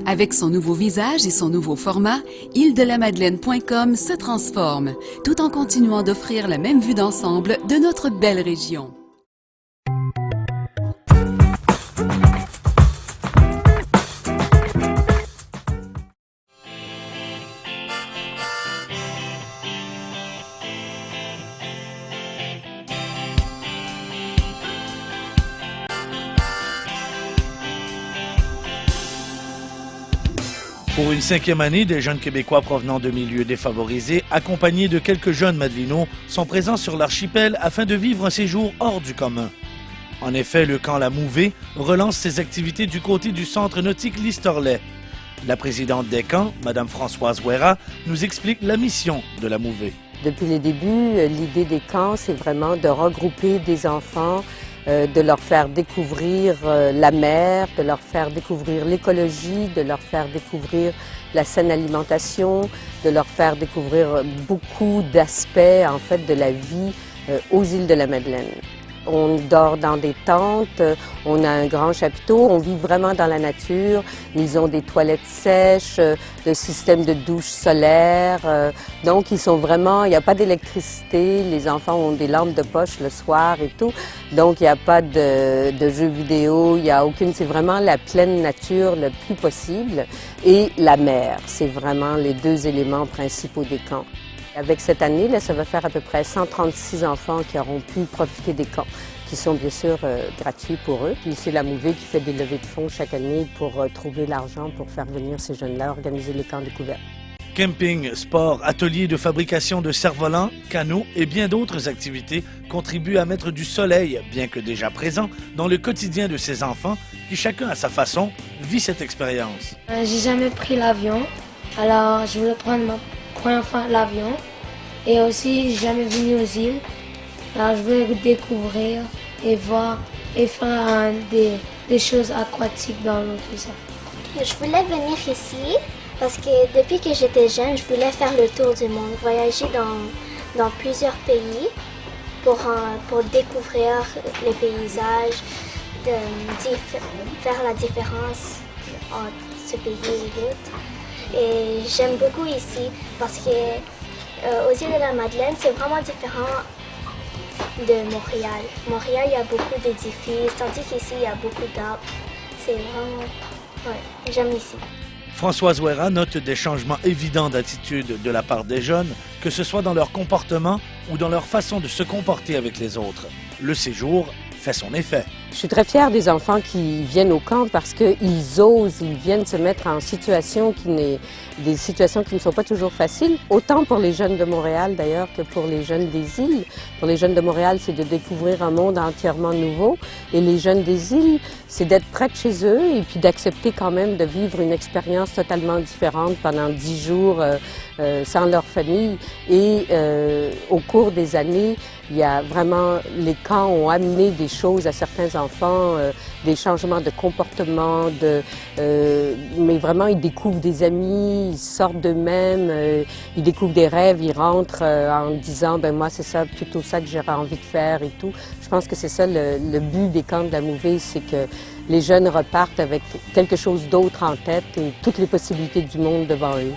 Avec son nouveau visage et son nouveau format, île-de-la-Madeleine.com se transforme, tout en continuant d'offrir la même vue d'ensemble de notre belle région. Pour une 5e année, des jeunes Québécois provenant de milieux défavorisés, accompagnés de quelques jeunes Madelinots, sont présents sur l'archipel afin de vivre un séjour hors du commun. En effet, le camp La Mouvée relance ses activités du côté du centre nautique Listorlet. La présidente des camps, Mme Françoise Ouera, nous explique la mission de La Mouvée. Depuis les débuts, l'idée des camps, c'est vraiment de regrouper des enfants, de leur faire découvrir la mer, de leur faire découvrir l'écologie, de leur faire découvrir la saine alimentation, de leur faire découvrir beaucoup d'aspects en fait de la vie aux îles de la Madeleine. On dort dans des tentes, on a un grand chapiteau, on vit vraiment dans la nature. Ils ont des toilettes sèches, le système de douche solaire. Donc, ils sont vraiment, il n'y a pas d'électricité. Les enfants ont des lampes de poche le soir et tout. Donc, il n'y a pas de jeux vidéo, il n'y a aucune. C'est vraiment la pleine nature le plus possible. Et la mer, c'est vraiment les deux éléments principaux des camps. Avec cette année, là, ça va faire à peu près 136 enfants qui auront pu profiter des camps, qui sont bien sûr gratuits pour eux. Puis c'est La Mouvée qui fait des levées de fonds chaque année pour trouver l'argent pour faire venir ces jeunes-là, organiser les camps découvertes. Camping, sport, ateliers de fabrication de cerfs-volants, canots et bien d'autres activités contribuent à mettre du soleil, bien que déjà présent, dans le quotidien de ces enfants qui, chacun à sa façon, vit cette expérience. J'ai jamais pris l'avion, alors je voulais prendre ma première fois l'avion. Et aussi, j'ai jamais venu aux îles. Alors, je veux découvrir et voir et faire des choses aquatiques dans l'eau, tout ça. Je voulais venir ici parce que depuis que j'étais jeune, je voulais faire le tour du monde, voyager dans plusieurs pays pour découvrir les paysages, faire la différence entre ce pays et l'autre. Et j'aime beaucoup ici parce que aux îles de la Madeleine, c'est vraiment différent de Montréal. Montréal, il y a beaucoup d'édifices, tandis qu'ici, il y a beaucoup d'arbres. C'est vraiment... Ouais, j'aime ici. Françoise Ouera note des changements évidents d'attitude de la part des jeunes, que ce soit dans leur comportement ou dans leur façon de se comporter avec les autres. Le séjour fait son effet. Je suis très fière des enfants qui viennent au camp parce qu'ils osent, ils viennent se mettre en situation des situations qui ne sont pas toujours faciles, autant pour les jeunes de Montréal d'ailleurs que pour les jeunes des îles. Pour les jeunes de Montréal, c'est de découvrir un monde entièrement nouveau et les jeunes des îles, c'est d'être près de chez eux et puis d'accepter quand même de vivre une expérience totalement différente pendant 10 jours sans leur famille. Et au cours des années, il y a vraiment, les camps ont amené des choses à certains enfants, des changements de comportement, mais vraiment ils découvrent des amis, ils sortent d'eux-mêmes, ils découvrent des rêves, ils rentrent en disant ben moi c'est ça, plutôt ça que j'aurais envie de faire et tout. Je pense que c'est ça le but des camps de La Mouvée, c'est que les jeunes repartent avec quelque chose d'autre en tête et toutes les possibilités du monde devant eux.